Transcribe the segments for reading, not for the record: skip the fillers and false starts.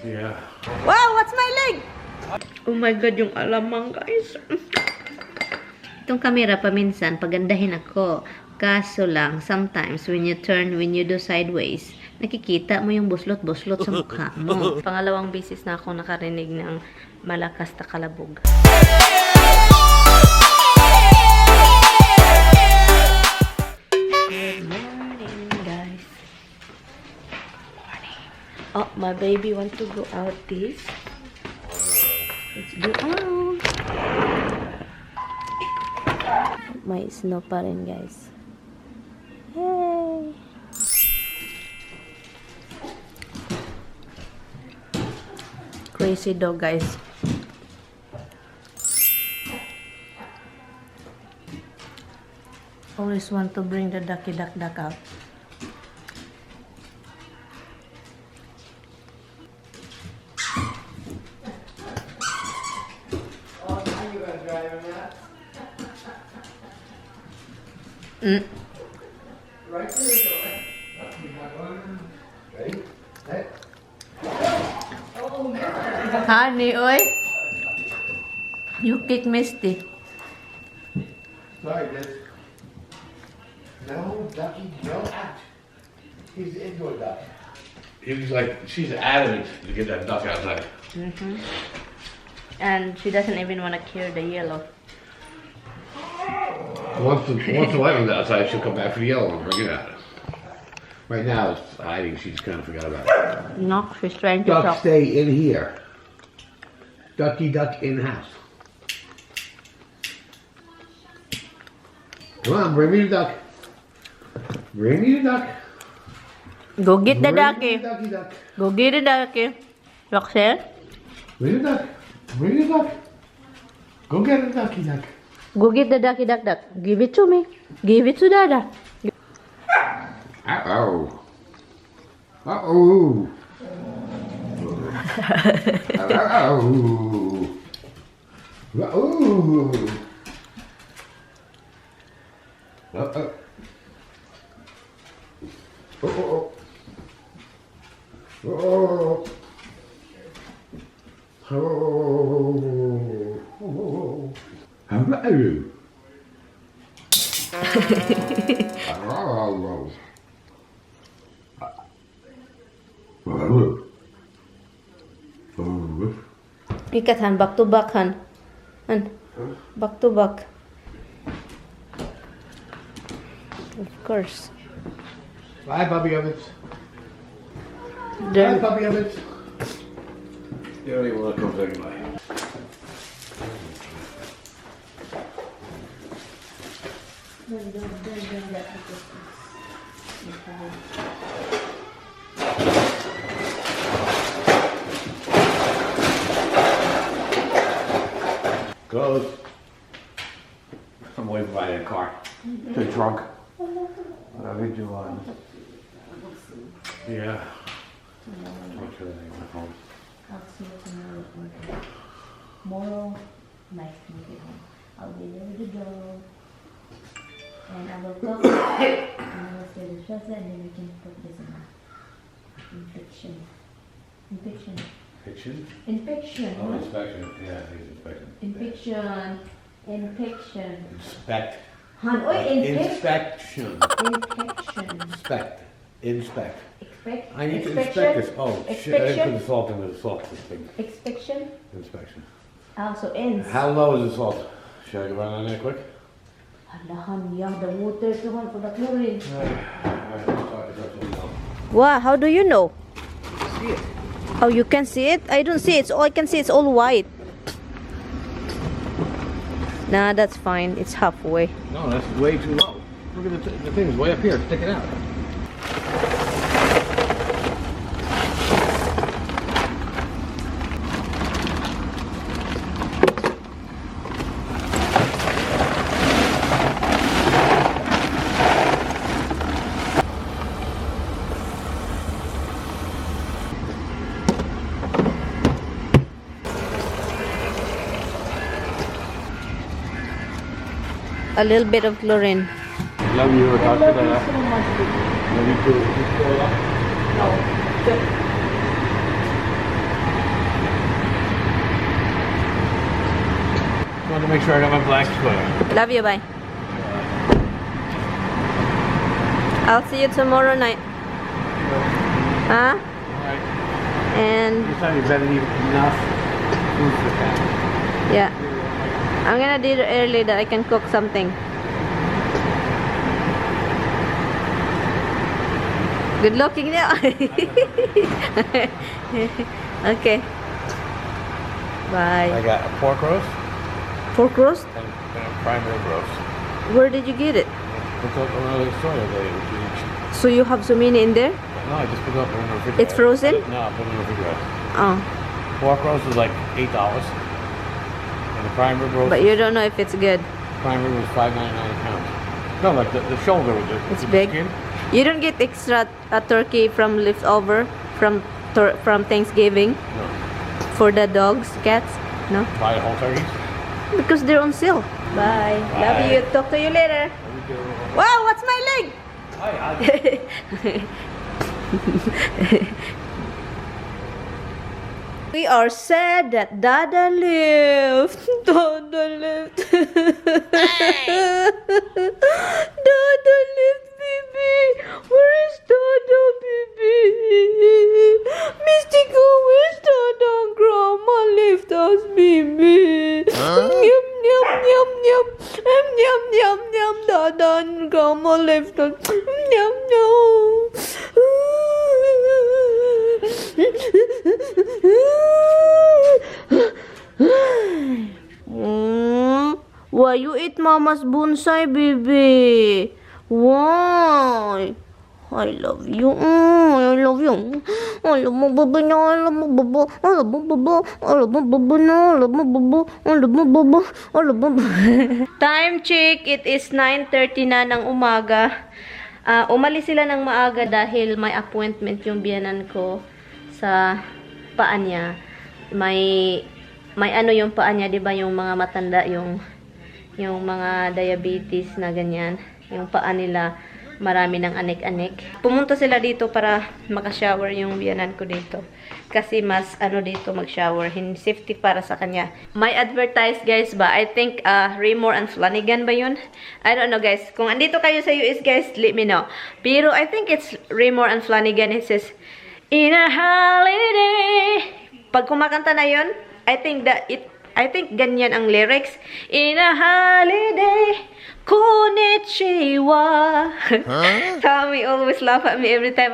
Yeah. Wow, what's my leg? Oh my God, yung alamang, guys. Itong camera, paminsan, pagandahin ako. Kaso lang, sometimes, when you do sideways, nakikita mo yung buslot-buslot sa mukha mo. Pangalawang beses na ako nakarinig ng malakas na kalabog. Good morning, guys. Morning. Oh, my baby wants to go out this. Let's go out. May snow pa rin, guys. Yay! Crazy dog, guys. Always want to bring the duck out. Right there, ready? Set. Honey, oi. You kick Misty. Sorry, Liz. No, Ducky, don't act. He's the indoor duck. He was like, she's adamant to get that duck outside. And she doesn't even want to cure the yellow. Once the light was outside, she'll come back for the yellow and bring it out. Right now, it's hiding. She just kind of forgot about it. No, she's trying to Duck, talk. stay in here. Ducky, duck in house. Come on, bring me the duck. Bring me the duck. Go get the Bring ducky. me the ducky duck. Go get the ducky. Roxanne? Bring the duck. Bring the duck. Go get the ducky duck. Go get the ducky duck. Give it to me. Give it to Dada. Uh-oh. Uh-oh. Uh-oh. Uh-oh. Uh-oh. Oh. Oh. Oh. Hello. Pikat, Han. Back to back, Han. Han. Back to back. Of course. Bye, Bobby Ovens. Bye, Then, Bobby Ovens. You don't even want to come say goodbye. Close. I'm waiting by the car. The trunk. Whatever you want. Yeah. Make sure that ain't my phone. I'll see you tomorrow. Tomorrow, nice to meet you. I'll be ready to go. And I will talk and I will say the shot and then we can put this in infection. Fiction? Infection. Oh, inspection. Yeah, I think inspection. Infection. Inspect. Han, Inspection. Infection. Inspect. Expect. I need to Inspection? inspect this. Oh, shit. I didn't put the salt in the salt. Inspection. Inspection. Also ends. How low is the salt? Should I go run on there quick? Han, yeah, the water to Han for the chlorine. Wow. Wow, how do you know? See it. Oh, you can see it? I don't see it. All I can see it's all white. Nah, that's fine. It's halfway. No, that's way too low. Look at the thing is way up here, sticking out. A little bit of chlorine. Love you, I love you so much. Love you too. No. make sure I got my black sweater. Love you, bye. I'll see you tomorrow night. Huh? Alright. And This time you better eat enough food for that. yeah, I'm gonna do it early that I can cook something. Good looking now. Okay. Bye. I got a pork roast Pork roast? and a prime rib roast. Where did you get it? Put up another store today, which is So you have so many in there? no, I just put it up in the refrigerator. It's frozen? No, I put it in the refrigerator. Oh, Pork roast is like $8, and the prime rib roast. but you don't know if it's good. Prime rib was $5.99 a pound. No, like the shoulder with the It's with big. The skin. You don't get extra turkey from leftover from Thanksgiving No, for the dogs, cats? No? buy the whole turkeys. Because they're on sale. Bye. Love Bye. you. Talk to you later. Wow, what's my leg? We are sad that Dada left. Dada left. Dada left, baby. Where is Dada, baby? Mystico, where's Dada? Grandma left us, baby. Yum, yum, yum, yum. Yum, yum, yum. Dada and Grandma left us. Yum, yum. Why you eat Mama's bonsai, baby? Why? I love you. I love you. I love my baba. I love my baba. I love my baba. I love my baba. I love my baba. I love my baba. I love my baba. Time check. It is 9:30 na ng umaga. Umalis sila ng maaga dahil may appointment yung biyanan ko sa paa niya. May ano yung paa niya, 'di ba, yung mga matanda, yung mga diabetes na ganyan. Yung paa nila marami ng anik-anik. Pumunta sila dito para maka-shower yung biyanan ko dito. Kasi mas ano dito mag-shower, hindi safety para sa kanya. May advertise guys ba? I think Raymore and Flanagan ba yun? I don't know guys. Kung andito kayo sa US guys, let me know. Pero I think it's Raymore and Flanagan. It says, in a holiday. Pag kumakanta na yun, I think ganyan ang lyrics. In a holiday, konnichiwa. Tommy always laugh at me every time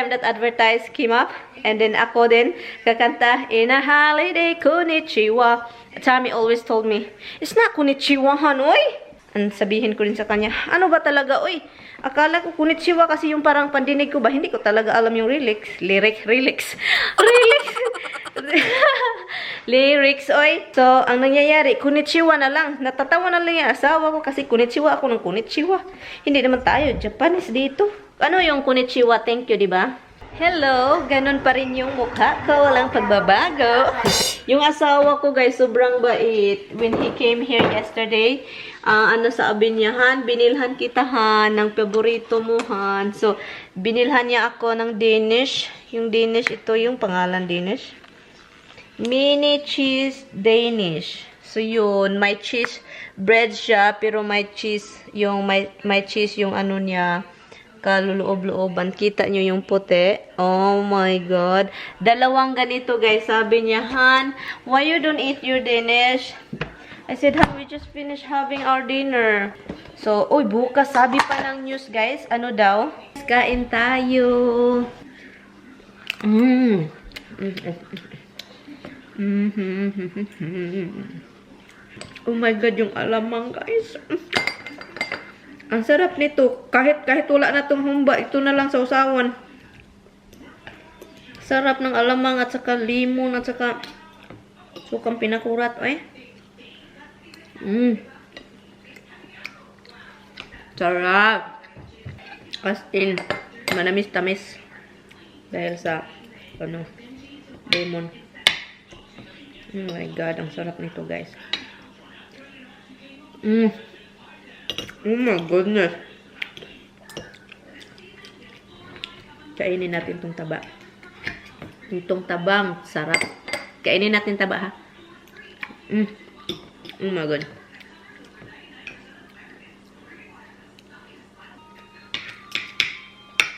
that advertise came up. And then ako din kakanta, in a holiday, konnichiwa. Tommy always told me, it's not konnichiwa, han, oy. And sabihin ko rin sa kanya, ano ba talaga, oy? Akala ko konnichiwa kasi yung parang pandinig ko ba? Hindi ko talaga alam yung lyrics, oy. So, ang nangyayari, konnichiwa na lang. Natatawa na lang yung asawa ko kasi konnichiwa ako ng konnichiwa. Hindi naman tayo Japanese dito. Ano yung konnichiwa? Thank you, di ba? Hello, ganun pa rin yung mukha ko, walang pagbabago. Yung asawa ko guys, sobrang bait. When he came here yesterday, ano sabi niya, Han, binilhan kita Han, ng paborito mo Han. So, binilhan niya ako ng Danish. Yung Danish, ito yung pangalan Danish. Mini cheese Danish. So, yun, may cheese bread siya, pero may cheese yung ano niya, kaluloob-looban. Kita nyo yung puti. Oh my God. Dalawang ganito, guys. Sabi niya, Han, why you don't eat your Danish? I said, Han, we just finished having our dinner. So, uy, bukas. Sabi pa ng news, guys. Ano daw? Kain tayo. Oh my God, yung alamang, guys. Ang sarap nito. Kahit wala na tong humba, ito na lang sa usawan. Sarap ng alamang at saka limon at saka sukang pinakurat. Ay. Sarap. As in, manamis-tamis. Dahil sa, lemon. Oh my God, ang sarap nito, guys. Oh my goodness. Kainin natin itong taba. Itong tabang sarap. Kainin natin taba, ha? Oh my God.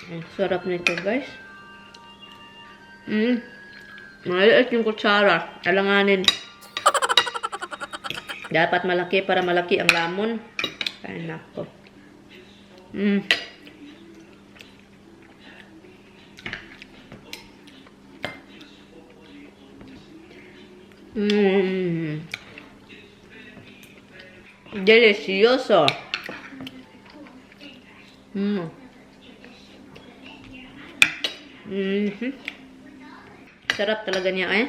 Ang sarap nito, guys. Maliit yung kutsara. Alanganin. Dapat malaki para malaki ang lamon. Ay, nako. Delicioso. Sarap talaga niya eh.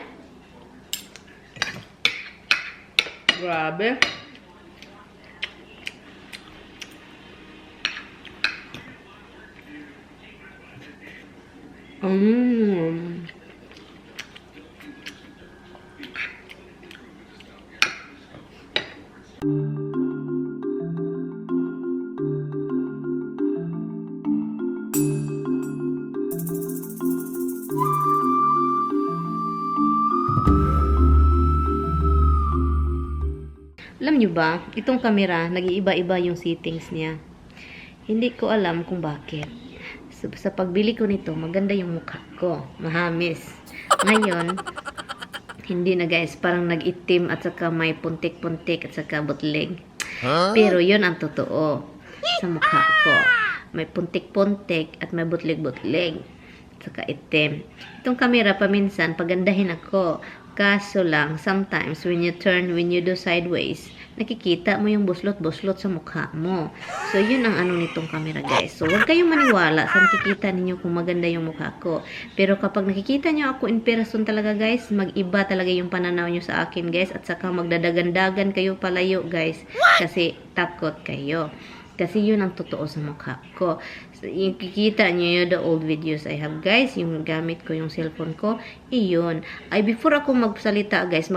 Grabe. Alam nyo ba, itong camera, nag-iiba-iba yung settings niya. Hindi ko alam kung bakit. Sa pagbili ko nito, maganda yung mukha ko. Mahamis. Ngayon, hindi na guys, parang nag-itim at saka may puntik-puntik at saka butlig. Pero yun ang totoo sa mukha ko. May puntik-puntik at may butlig-butlig. At saka itim. Itong camera, paminsan, pagandahin ako. Kaso lang, sometimes, when you do sideways, nakikita mo yung buslot-buslot sa mukha mo. So, yun ang ano nitong camera, guys. So, huwag kayong maniwala sa nakikita ninyo kung maganda yung mukha ko. Pero kapag nakikita nyo ako in person talaga, guys, mag-iba talaga yung pananaw nyo sa akin, guys. At saka magdadagandagan kayo palayo, guys. Kasi takot kayo. Kasi yun ang totoo sa mukha ko. So, yung kikita nyo yun, the old videos I have, guys. Yung gamit ko, yung cellphone ko. Iyon. Ay, before ako magsalita, guys,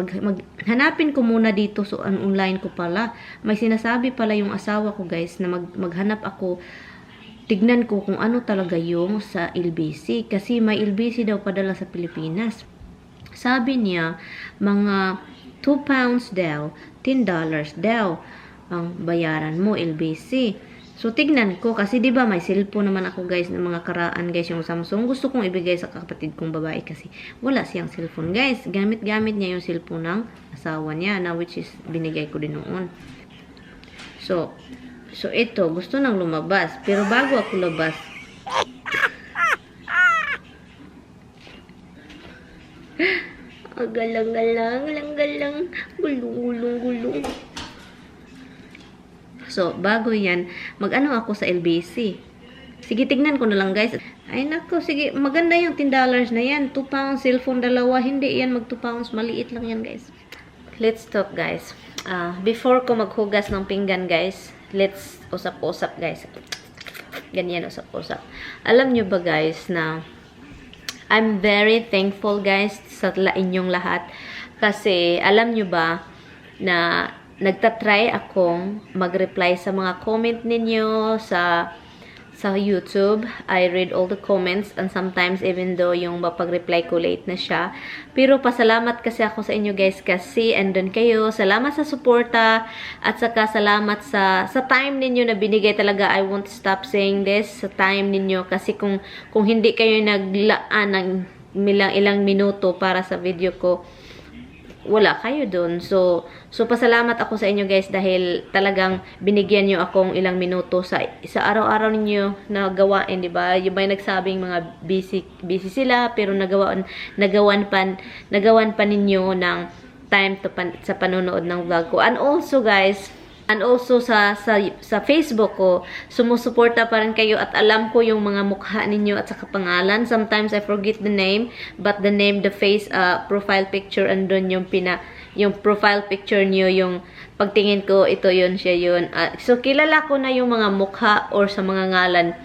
hanapin ko muna dito. So, online ko pala. May sinasabi pala yung asawa ko, guys, na maghanap ako. Tignan ko kung ano talaga yung sa LBC. Kasi may LBC daw padala sa Pilipinas. Sabi niya, mga 2 pounds daw, $10 daw ang bayaran mo LBC. So tignan ko kasi 'di ba may cellphone naman ako guys ng mga karaan guys yung Samsung. Gusto kong ibigay sa kapatid kong babae kasi wala siyang cellphone guys. Gamit-gamit niya yung cellphone ng asawa niya na which is binigay ko din noon. So ito gusto nang lumabas pero bago ako labas galang-galang, gulong. So, bago yan, mag-ano ako sa LBC. Sige, tignan ko na lang, guys. Ay, nako, sige, maganda yung $10 na yan. 2 pounds, cellphone, dalawa. Hindi yan, mag 2 pounds. Maliit lang yan, guys. Let's talk, guys. Before ko maghugas ng pinggan, guys, let's usap-usap, guys. Ganyan, usap-usap. Alam nyo ba, guys, na I'm very thankful, guys, sa inyong lahat. Kasi, alam nyo ba, na nagtatry akong mag-reply sa mga comment ninyo sa YouTube. I read all the comments and sometimes even though yung mapag-reply ko late na siya. Pero pasalamat kasi ako sa inyo guys kasi andun kayo. Salamat sa suporta at saka salamat sa time ninyo na binigay talaga. I won't stop saying this sa time ninyo kasi kung hindi kayo naglaan ng ilang minuto para sa video ko, wala kayo dun. So pasalamat ako sa inyo guys dahil talagang binigyan nyo akong ilang minuto sa araw-araw ninyo na gawain, di ba? Yung may nagsabing mga busy sila pero nagawan pa ninyo ng time sa panonood ng vlog ko. And also guys, sa Facebook ko, sumusuporta pa rin kayo at alam ko yung mga mukha ninyo at saka pangalan. Sometimes I forget the name, but the name, the face, profile picture, andun yung profile picture niyo, yung pagtingin ko, ito yun, siya yun. So, kilala ko na yung mga mukha or sa mga ngalan.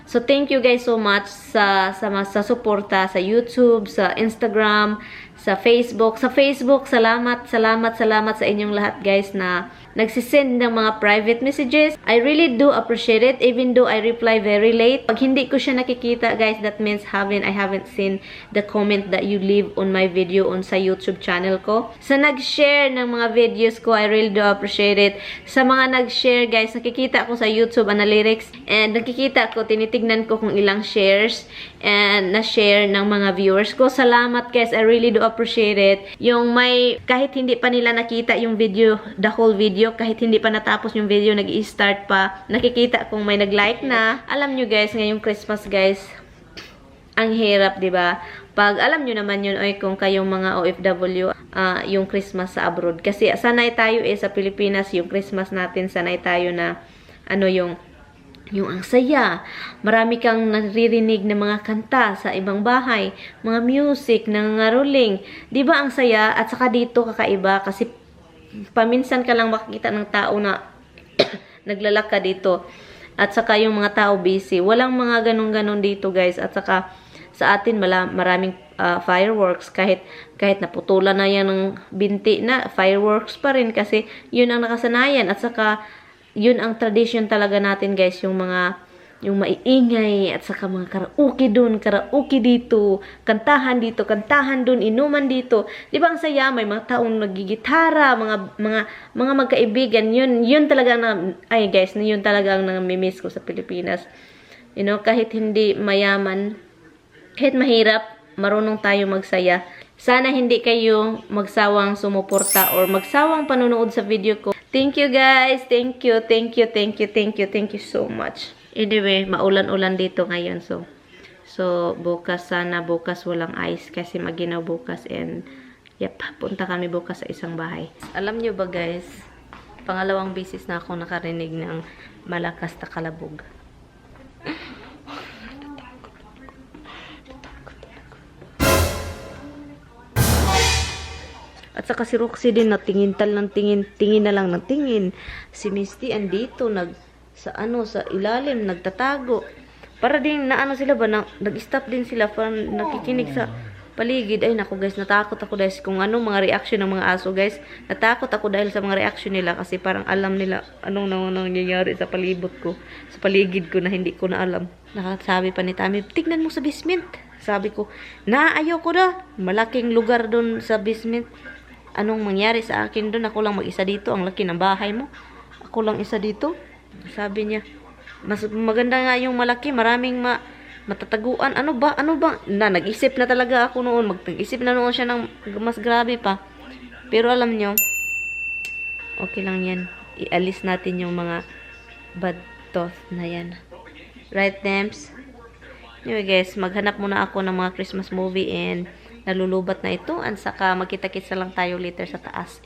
So thank you guys so much sa suporta sa YouTube, sa Instagram, sa Facebook. Sa Facebook, salamat sa inyong lahat guys na nagsisend ng mga private messages. I really do appreciate it even though I reply very late. Pag hindi ko siya nakikita, guys, that means I haven't seen the comment that you leave on my video on sa YouTube channel ko. Sa nag-share ng mga videos ko, I really do appreciate it. Sa mga nag-share, guys, nakikita ko sa YouTube analytics and nakikita ko, tinitignan ko kung ilang shares and na-share ng mga viewers ko. Salamat, guys. I really do appreciate it. Yung may, kahit hindi pa nila nakita yung video, the whole video, kahit hindi pa natapos yung video, nag-i-start pa, nakikita kung may nag-like na. Alam nyo, guys, ngayong Christmas, guys, ang hirap, diba? Pag alam nyo naman yun, oy, kung kayong mga OFW, yung Christmas sa abroad. Kasi sanay tayo sa Pilipinas, yung Christmas natin, sanay tayo na, yung ang saya. Marami kang naririnig na mga kanta sa ibang bahay, mga music, nangangaroling. Di ba ang saya? At saka dito kakaiba kasi paminsan ka lang makikita ng tao na naglalaka dito. At saka yung mga tao busy. Walang mga ganun-ganun dito, guys. At saka sa atin maraming fireworks. Kahit naputulan na yan ng binti na, fireworks pa rin kasi yun ang nakasanayan. At saka yun ang tradition talaga natin, guys, yung maiingay at saka mga karaoke dun, karaoke dito, kantahan dun, inuman dito. 'Di ba ang saya? May mga taong nagigitara, mga magkaibigan. Yun talaga guys, yun talaga ang nami-miss ko sa Pilipinas. You know, kahit hindi mayaman, kahit mahirap, marunong tayo magsaya. Sana hindi kayo magsawang sumuporta or magsawang panonood sa video ko. Thank you, guys. Thank you so much. Anyway, maulan-ulan dito ngayon. So bukas, sana bukas walang ice kasi maginaw bukas. And yep, punta kami bukas sa isang bahay. Alam nyo ba, guys, pangalawang beses na ako nakarinig ng malakas na kalabog. At saka si Roxy din tingin na lang ng tingin. Si Misty andito sa ilalim nagtatago. Para din sila ba nag-stop din sila para nakikinig sa paligid. Ay nako, guys, natakot ako guys kung mga reaction ng mga aso, guys. Natakot ako dahil sa mga reaction nila kasi parang alam nila anong nangyayari sa palibot ko, sa paligid ko na hindi ko na alam. Nakasabi pa ni Tami, "Tignan mo sa basement." Sabi ko, ayoko na. Malaking lugar doon sa basement. Anong mangyari sa akin doon? Ako lang mag-isa dito. Ang laki ng bahay mo. Ako lang isa dito. Sabi niya, mas maganda nga yung malaki. Maraming matataguan. Ano ba? Nag-isip na talaga ako noon. Mag-isip na noon siya ng mas grabe pa. Pero alam nyo, okay lang yan. Ialis natin yung mga bad thoughts na yan. Right, Dems? Anyway, guys, maghanap muna ako ng mga Christmas movie and nalulubat na ito, and saka magkita-kita lang tayo later sa taas,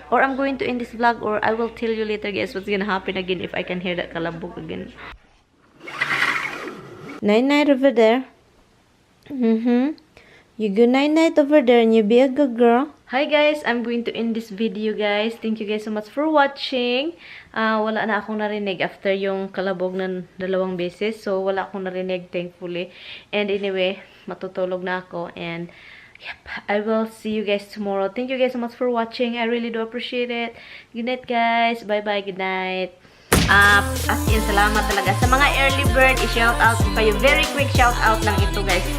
or I'm going to end this vlog, or I will tell you later, guys, what's gonna happen again if I can hear that kalabog again. Night-night over there. You go night-night over there and you be a good girl. Hi guys, I'm going to end this video, guys. Thank you guys so much for watching. Wala na akong narinig after yung kalabog ng 2 beses. So, wala akong narinig, thankfully. And anyway, matutulog na ako. And, yep, I will see you guys tomorrow. Thank you guys so much for watching. I really do appreciate it. Good night, guys. Bye-bye. Good night. As in, salamat talaga. Sa mga early bird, i-shout out ko kayo. Very quick shout out lang ito, guys.